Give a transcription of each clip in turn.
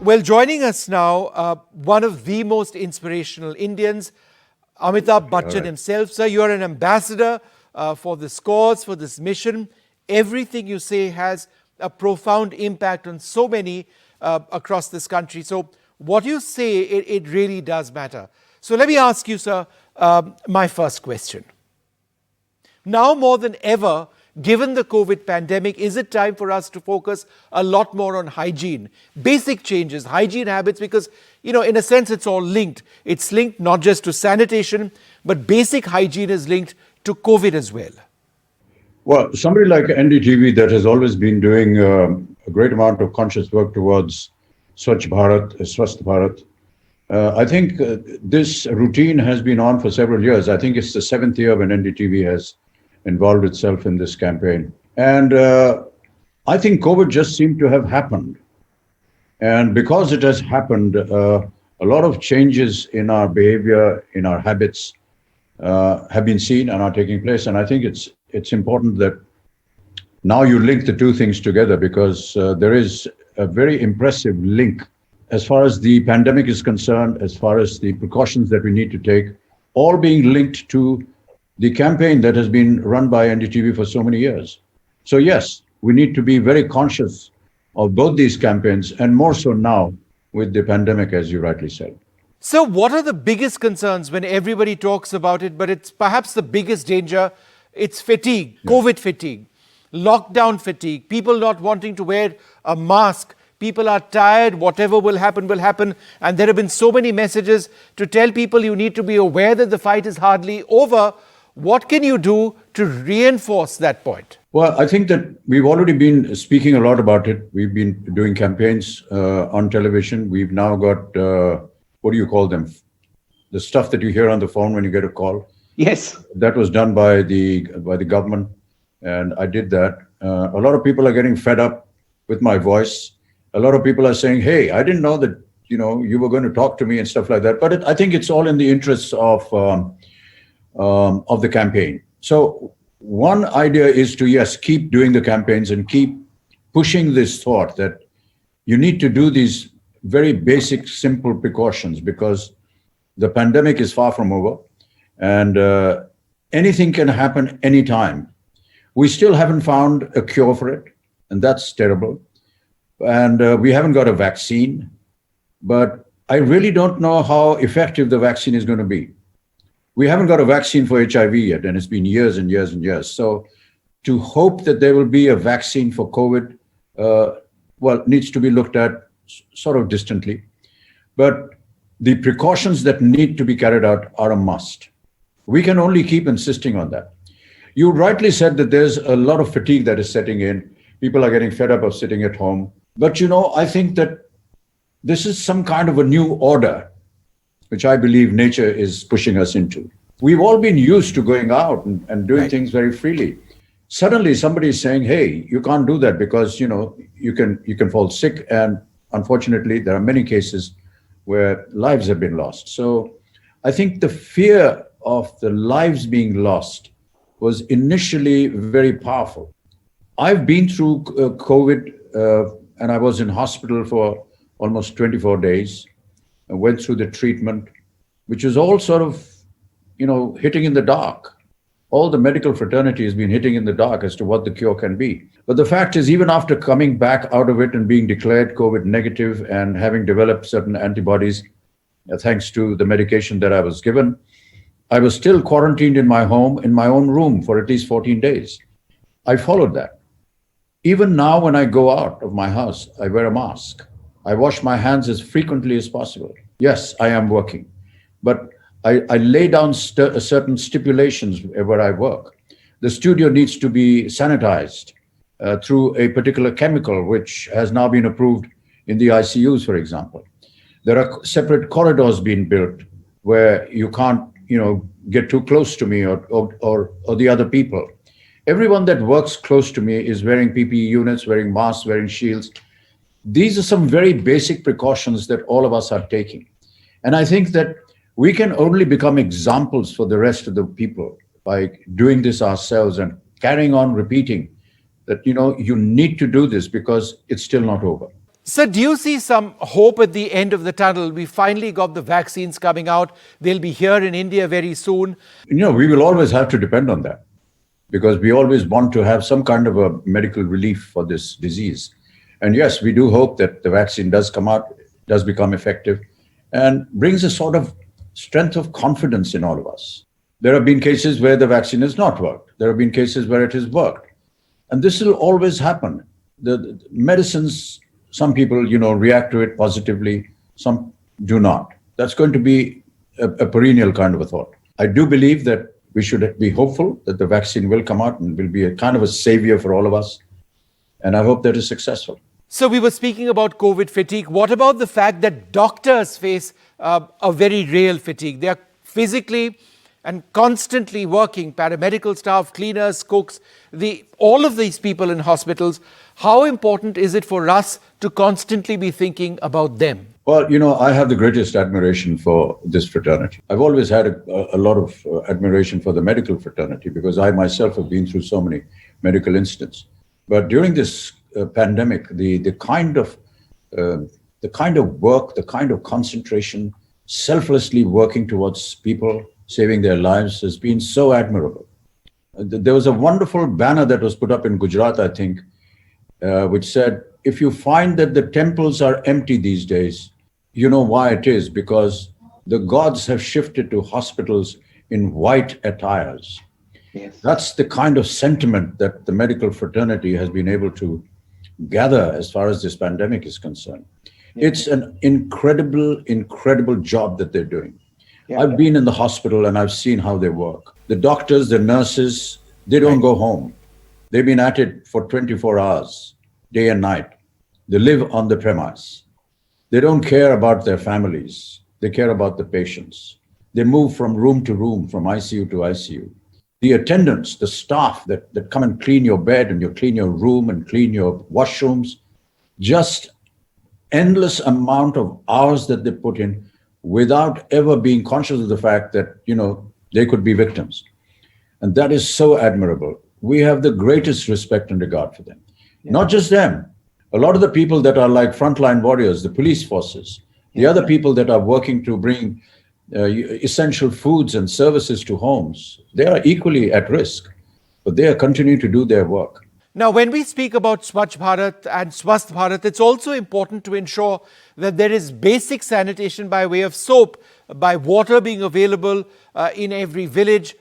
Well, joining us now, one of the most inspirational Indians, Amitabh Bachchan himself. Sir, you are an ambassador for this cause, for this mission. Everything you say has a profound impact on so many across this country. So what you say, it really does matter. So let me ask you, sir, my first question. Now more than ever, given the COVID pandemic, is it time for us to focus a lot more on hygiene, basic changes, hygiene habits? Because, in a sense, it's all linked. It's linked not just to sanitation, but basic hygiene is linked to COVID as well. Well, somebody like NDTV that has always been doing a great amount of conscious work towards Swachh Bharat, Swasth Bharat. I think this routine has been on for several years. I think it's the 7th year when NDTV has involved itself in this campaign. And I think COVID just seemed to have happened. And because it has happened, a lot of changes in our behavior, in our habits have been seen and are taking place. And I think it's important that now you link the two things together, because there is a very impressive link as far as the pandemic is concerned, as far as the precautions that we need to take, all being linked to the campaign that has been run by NDTV for so many years. So yes, we need to be very conscious of both these campaigns, and more so now with the pandemic, as you rightly said. So what are the biggest concerns when everybody talks about it, but it's perhaps the biggest danger? It's fatigue, COVID fatigue, lockdown fatigue, people not wanting to wear a mask. People are tired, whatever will happen, will happen. And there have been so many messages to tell people you need to be aware that the fight is hardly over. What can you do to reinforce that point? Well, I think that we've already been speaking a lot about it. We've been doing campaigns on television. We've now got, what do you call them? The stuff that you hear on the phone when you get a call. Yes. That was done by the government, and I did that. A lot of people are getting fed up with my voice. A lot of people are saying, hey, I didn't know that, you were going to talk to me and stuff like that. But I think it's all in the interests of the campaign. So one idea is to, yes, keep doing the campaigns and keep pushing this thought that you need to do these very basic, simple precautions, because the pandemic is far from over, and anything can happen anytime. We still haven't found a cure for it, and that's terrible. And we haven't got a vaccine, but I really don't know how effective the vaccine is going to be. We haven't got a vaccine for HIV yet, and it's been years and years and years. So to hope that there will be a vaccine for COVID, needs to be looked at sort of distantly. But the precautions that need to be carried out are a must. We can only keep insisting on that. You rightly said that there's a lot of fatigue that is setting in. People are getting fed up of sitting at home. But, I think that this is some kind of a new order, which I believe nature is pushing us into. We've all been used to going out and doing things very freely. Suddenly somebody is saying, hey, you can't do that because, you can fall sick. And unfortunately, there are many cases where lives have been lost. So I think the fear of the lives being lost was initially very powerful. I've been through COVID, and I was in hospital for almost 24 days. I went through the treatment, which was all sort of, hitting in the dark. All the medical fraternity has been hitting in the dark as to what the cure can be. But the fact is, even after coming back out of it and being declared COVID negative and having developed certain antibodies, thanks to the medication that I was given, I was still quarantined in my home, in my own room for at least 14 days. I followed that. Even now, when I go out of my house, I wear a mask. I wash my hands as frequently as possible. Yes, I am working, but I lay down certain stipulations where I work. The studio needs to be sanitized through a particular chemical, which has now been approved in the ICUs, for example. There are separate corridors being built where you can't, get too close to me or the other people. Everyone that works close to me is wearing PPE units, wearing masks, wearing shields. These are some very basic precautions that all of us are taking. And I think that we can only become examples for the rest of the people by doing this ourselves and carrying on repeating that, you need to do this because it's still not over. So do you see some hope at the end of the tunnel? We finally got the vaccines coming out. They'll be here in India very soon. We will always have to depend on that because we always want to have some kind of a medical relief for this disease. And yes, we do hope that the vaccine does come out, does become effective, and brings a sort of strength of confidence in all of us. There have been cases where the vaccine has not worked. There have been cases where it has worked. And this will always happen. The medicines, some people, react to it positively, some do not. That's going to be a perennial kind of a thought. I do believe that we should be hopeful that the vaccine will come out and will be a kind of a savior for all of us. And I hope that is successful. So we were speaking about COVID fatigue. What about the fact that doctors face a very real fatigue? They are physically and constantly working, paramedical staff, cleaners, cooks, all of these people in hospitals. How important is it for us to constantly be thinking about them? Well, I have the greatest admiration for this fraternity. I've always had a lot of admiration for the medical fraternity because I myself have been through so many medical incidents. But during this pandemic, the kind of work, the kind of concentration, selflessly working towards people, saving their lives has been so admirable. There was a wonderful banner that was put up in Gujarat, I think, which said, if you find that the temples are empty these days, you know why it is, because the gods have shifted to hospitals in white attires. Yes. That's the kind of sentiment that the medical fraternity has been able to gather as far as this pandemic is concerned. Yeah. It's an incredible job that they're doing. Yeah. I've been in the hospital and I've seen how they work. The doctors, the nurses, they don't go home. They've been at it for 24 hours, day and night. They live on the premise. They don't care about their families. They care about the patients. They move from room to room, from ICU to ICU. The attendants, the staff that come and clean your bed and you clean your room and clean your washrooms, just endless amount of hours that they put in without ever being conscious of the fact that, they could be victims. And that is so admirable. We have the greatest respect and regard for them. Yeah. Not just them. A lot of the people that are like frontline warriors, the police forces, the other people that are working to bring essential foods and services to homes, they are equally at risk, but they are continuing to do their work. Now, when we speak about Swachh Bharat and Swasth Bharat, it's also important to ensure that there is basic sanitation by way of soap, by water being available in every village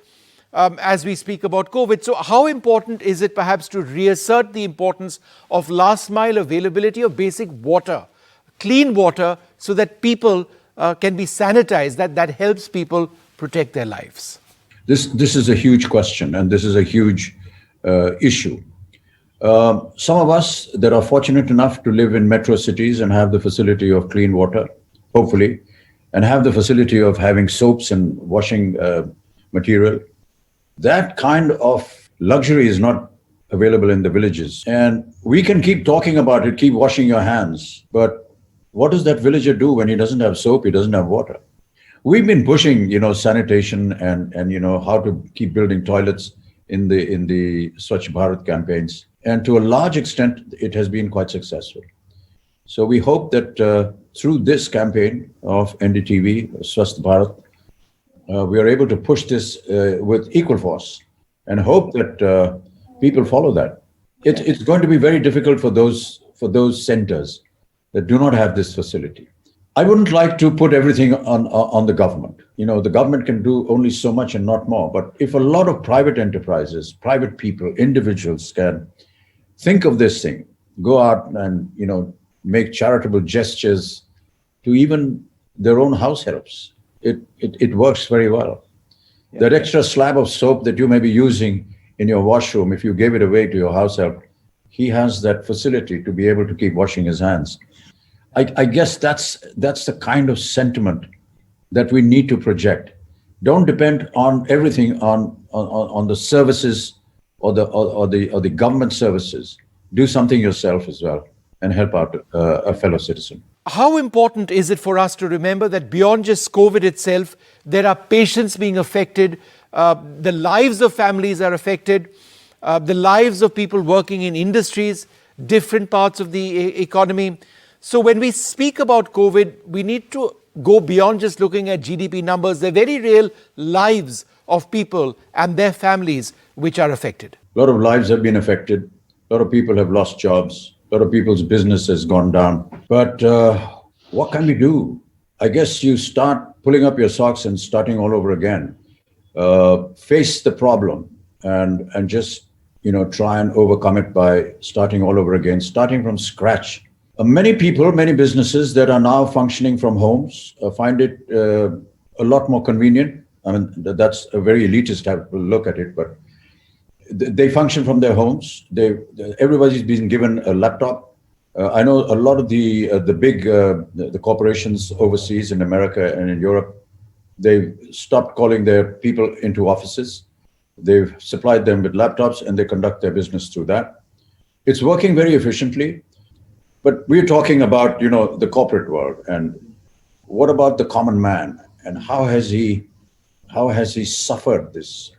as we speak about COVID. So how important is it perhaps to reassert the importance of last mile availability of basic water, clean water, so that people can be sanitized, that helps people protect their lives? This is a huge question and this is a huge issue. Some of us that are fortunate enough to live in metro cities and have the facility of clean water, hopefully, and have the facility of having soaps and washing material, that kind of luxury is not available in the villages. And we can keep talking about it, keep washing your hands, but what does that villager do when he doesn't have soap, he doesn't have water? We've been pushing, sanitation and how to keep building toilets in the Swachh Bharat campaigns. And to a large extent, it has been quite successful. So we hope that through this campaign of NDTV, Swasth Bharat, we are able to push this with equal force and hope that people follow that. It's going to be very difficult for those centers that do not have this facility. I wouldn't like to put everything on the government. The government can do only so much and not more. But if a lot of private enterprises, private people, individuals can think of this thing, go out and, make charitable gestures to even their own house helps, it works very well. Yeah. That extra slab of soap that you may be using in your washroom, if you gave it away to your house help, he has that facility to be able to keep washing his hands. I guess that's the kind of sentiment that we need to project. Don't depend on everything on the services or the government services. Do something yourself as well and help out a fellow citizen. How important is it for us to remember that beyond just COVID itself, there are patients being affected, the lives of families are affected, the lives of people working in industries, different parts of the economy. So when we speak about COVID, we need to go beyond just looking at GDP numbers. They're very real lives of people and their families which are affected. A lot of lives have been affected. A lot of people have lost jobs. A lot of people's business has gone down. But what can we do? I guess you start pulling up your socks and starting all over again. Face the problem and just, try and overcome it by starting all over again, starting from scratch. Many people, many businesses that are now functioning from homes find it a lot more convenient. I mean, that's a very elitist look at it, but they function from their homes. Everybody's been given a laptop. I know a lot of the big the corporations overseas in America and in Europe, they've stopped calling their people into offices. They've supplied them with laptops and they conduct their business through that. It's working very efficiently. But we're talking about, the corporate world, and what about the common man, and how has he suffered this?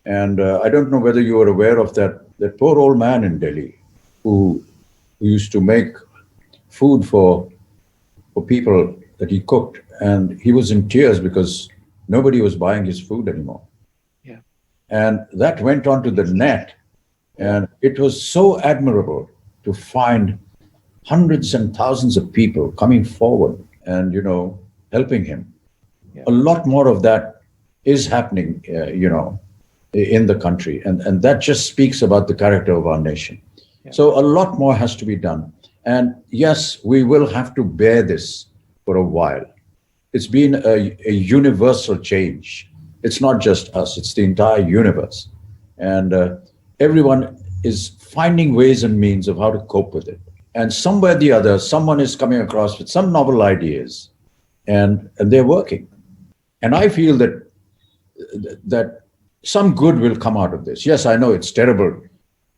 And I don't know whether you are aware of that poor old man in Delhi who used to make food for people that he cooked, and he was in tears because nobody was buying his food anymore. Yeah. And that went on to the net, and it was so admirable to find hundreds and thousands of people coming forward and, helping him. Yeah. A lot more of that is happening, in the country. And that just speaks about the character of our nation. Yeah. So a lot more has to be done. And yes, we will have to bear this for a while. It's been a universal change. It's not just us, it's the entire universe. And everyone is finding ways and means of how to cope with it. And somewhere or the other, someone is coming across with some novel ideas and they're working. And I feel that some good will come out of this. Yes, I know it's terrible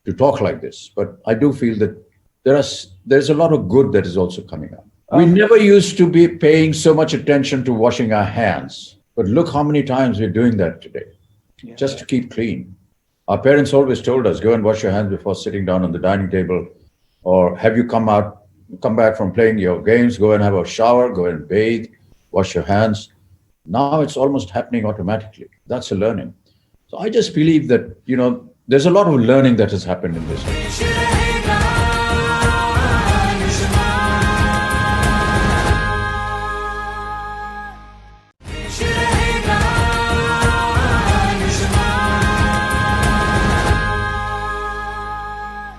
to talk like this, but I do feel that there's a lot of good that is also coming up. We never used to be paying so much attention to washing our hands, but look how many times we're doing that today, just to keep clean. Our parents always told us, go and wash your hands before sitting down on the dining table. Or have you come back from playing your games, go and have a shower, go and bathe, wash your hands. Now it's almost happening automatically. That's a learning. So I just believe that, there's a lot of learning that has happened in this country.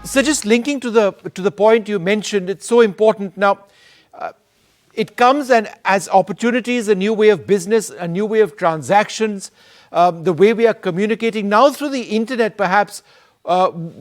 So just linking to the point you mentioned, it's so important. Now, it comes and as opportunities, a new way of business, a new way of transactions, the way we are communicating. Now through the internet, perhaps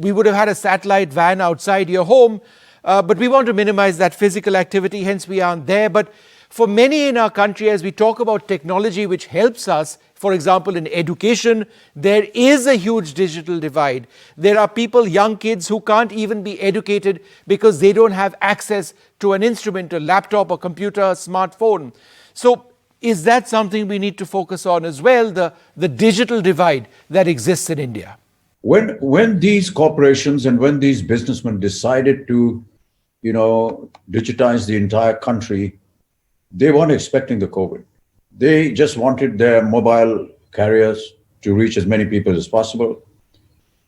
we would have had a satellite van outside your home, but we want to minimize that physical activity, hence we aren't there. But for many in our country, as we talk about technology which helps us, for example, in education, there is a huge digital divide. There are people, young kids, who can't even be educated because they don't have access to an instrument, a laptop, a computer, a smartphone. So is that something we need to focus on as well, the digital divide that exists in India? When these corporations and when these businessmen decided to, digitize the entire country, they weren't expecting the COVID. They just wanted their mobile carriers to reach as many people as possible.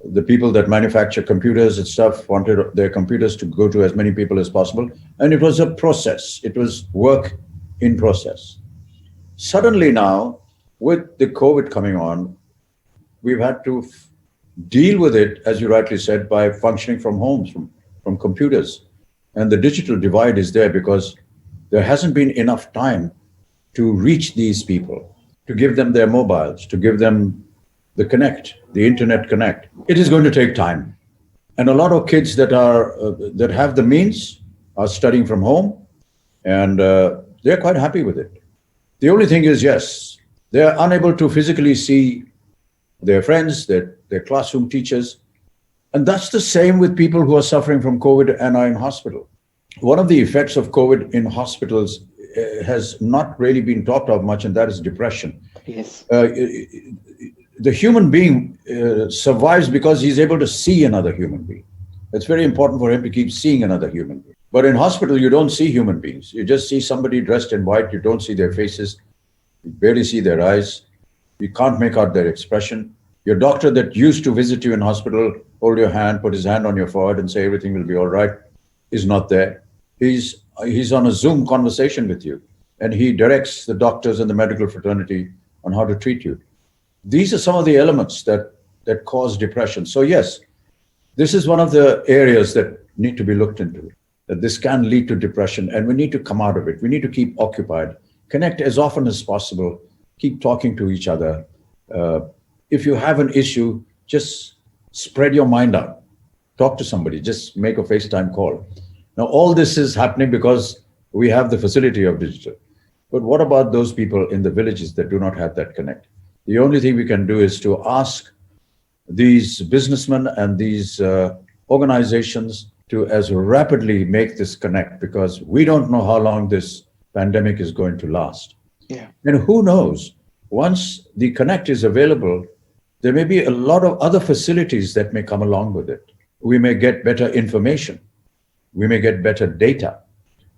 The people that manufacture computers and stuff wanted their computers to go to as many people as possible. And it was a process. It was work in process. Suddenly now, with the COVID coming on, we've had to deal with it, as you rightly said, by functioning from homes, from computers. And the digital divide is there because there hasn't been enough time to reach these people, to give them their mobiles, to give them the internet connect. It is going to take time. And a lot of kids that have the means are studying from home, and they're quite happy with it. The only thing is, yes, they're unable to physically see their friends, their classroom teachers. And that's the same with people who are suffering from COVID and are in hospital. One of the effects of COVID in hospitals has not really been talked of much, and that is depression. Yes. The human being survives because he's able to see another human being. It's very important for him to keep seeing another human being. But in hospital, you don't see human beings. You just see somebody dressed in white. You don't see their faces. You barely see their eyes. You can't make out their expression. Your doctor that used to visit you in hospital, hold your hand, put his hand on your forehead and say everything will be all right, is not there. He's on a Zoom conversation with you, and he directs the doctors and the medical fraternity on how to treat you. These are some of the elements that cause depression. So yes, this is one of the areas that need to be looked into, that this can lead to depression, and we need to come out of it. We need to keep occupied, connect as often as possible, keep talking to each other. If you have an issue, just spread your mind out. Talk to somebody, just make a FaceTime call. Now, all this is happening because we have the facility of digital. But what about those people in the villages that do not have that connect? The only thing we can do is to ask these businessmen and these organizations to as rapidly make this connect, because we don't know how long this pandemic is going to last. Yeah. And who knows, once the connect is available, there may be a lot of other facilities that may come along with it. We may get better information. We may get better data.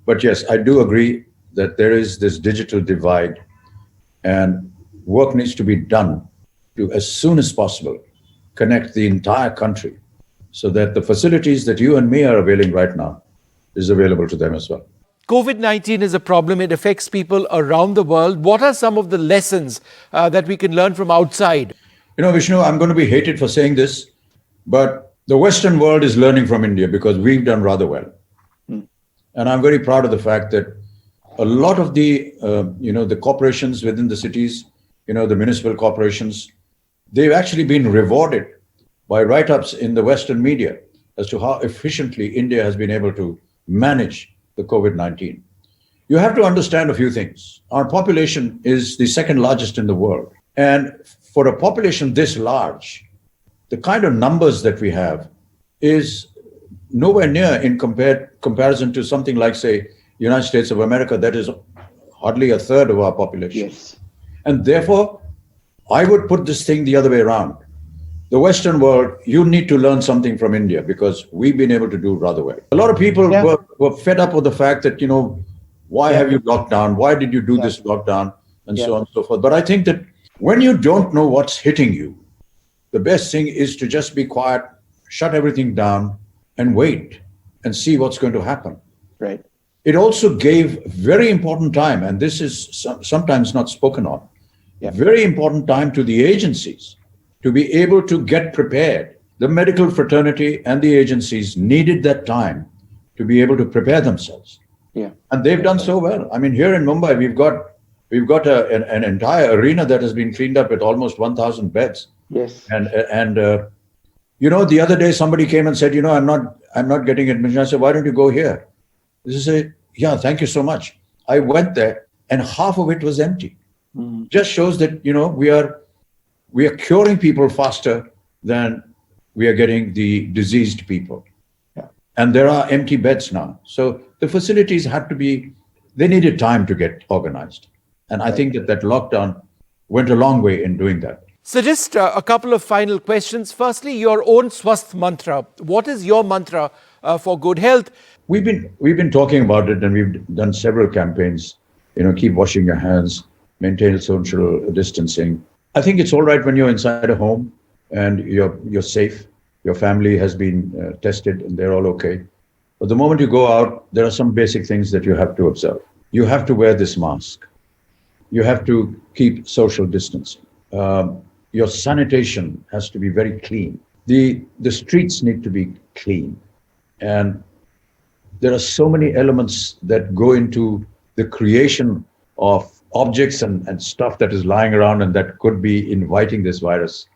But yes, I do agree that there is this digital divide, and work needs to be done to, as soon as possible, connect the entire country so that the facilities that you and me are availing right now is available to them as well. COVID-19 is a problem. It affects people around the world. What are some of the lessons that we can learn from outside? You know, Vishnu, I'm going to be hated for saying this, but the Western world is learning from India because we've done rather well. And I'm very proud of the fact that a lot of the, the corporations within the cities, the municipal corporations, they've actually been rewarded by write-ups in the Western media as to how efficiently India has been able to manage the COVID-19. You have to understand a few things. Our population is the second largest in the world. And for a population this large, the kind of numbers that we have is nowhere near in comparison to something like, say, United States of America, that is hardly a third of our population. Yes. And therefore, I would put this thing the other way around. The Western world, you need to learn something from India because we've been able to do rather well. A lot of people were fed up with the fact that, why have you locked down? Why did you do this lockdown? And so on and so forth. But I think that when you don't know what's hitting you, the best thing is to just be quiet, shut everything down, and wait and see what's going to happen. Right. It also gave very important time, and this is sometimes not spoken on, very important time to the agencies to be able to get prepared. The medical fraternity and the agencies needed that time to be able to prepare themselves. Yeah. And they've done so well. I mean, here in Mumbai, we've got an entire arena that has been cleaned up with almost 1,000 beds. Yes. And the other day somebody came and said, I'm not getting admission. I said, why don't you go here? They say, yeah, thank you so much. I went there and half of it was empty. Just shows that, we are curing people faster than we are getting the diseased people. Yeah. And there are empty beds now. So the facilities they needed time to get organized. And I think that lockdown went a long way in doing that. So just a couple of final questions. Firstly, your own Swasth mantra. What is your mantra for good health? We've been talking about it, and we've done several campaigns. Keep washing your hands, maintain social distancing. I think it's all right when you're inside a home and you're safe. Your family has been tested and they're all okay. But the moment you go out, there are some basic things that you have to observe. You have to wear this mask. You have to keep social distancing. Your sanitation has to be very clean. The streets need to be clean. And there are so many elements that go into the creation of objects and stuff that is lying around and that could be inviting this virus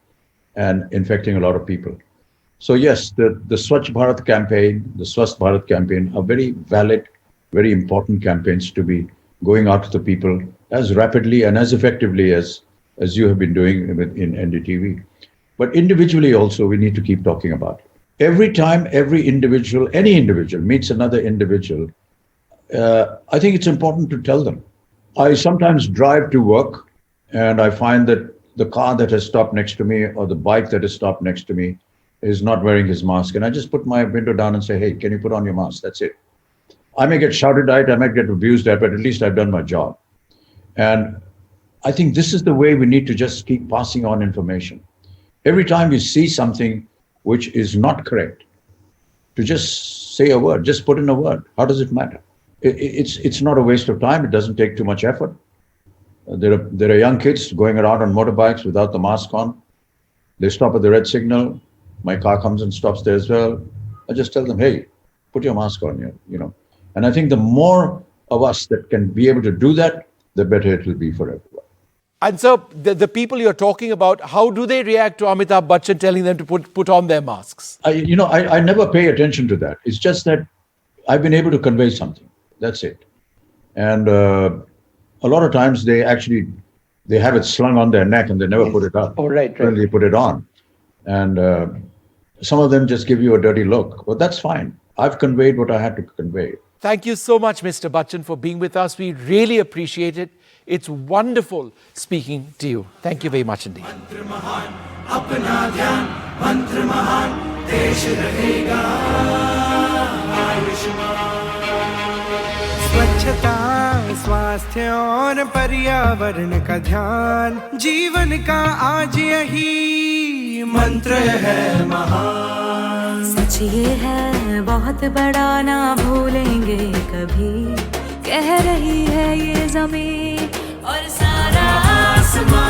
and infecting a lot of people. So yes, the Swachh Bharat campaign, the Swasth Bharat campaign are very valid, very important campaigns to be going out to the people as rapidly and as effectively as you have been doing in NDTV. But individually also, we need to keep talking about it. Every time any individual meets another individual, I think it's important to tell them. I sometimes drive to work and I find that the car that has stopped next to me or the bike that has stopped next to me is not wearing his mask. And I just put my window down and say, hey, can you put on your mask? That's it. I may get shouted at, I might get abused at, but at least I've done my job. And I think this is the way we need to just keep passing on information. Every time you see something which is not correct, to just say a word, just put in a word. How does it matter? It's not a waste of time. It doesn't take too much effort. There are young kids going around on motorbikes without the mask on. They stop at the red signal. My car comes and stops there as well. I just tell them, hey, put your mask on, you know. And I think the more of us that can be able to do that, the better it will be for everyone. And so the people you're talking about, how do they react to Amitabh Bachchan telling them to put on their masks? I never pay attention to that. It's just that I've been able to convey something. That's it. And a lot of times they have it slung on their neck and they never put it up. Oh, right. When they put it on. And some of them just give you a dirty look. But that's fine. I've conveyed what I had to convey. Thank you so much, Mr. Bachchan, for being with us. We really appreciate it. It's wonderful speaking to you. Thank you very much indeed. स्वच्छता, स्वास्थ्य और पर्यावरण का ध्यान जीवन का आज यही मंत्र है महान। सच ये है बहुत बड़ा, ना भूलेंगे कभी, कह रही है ये ज़मीं और सारा आसमान।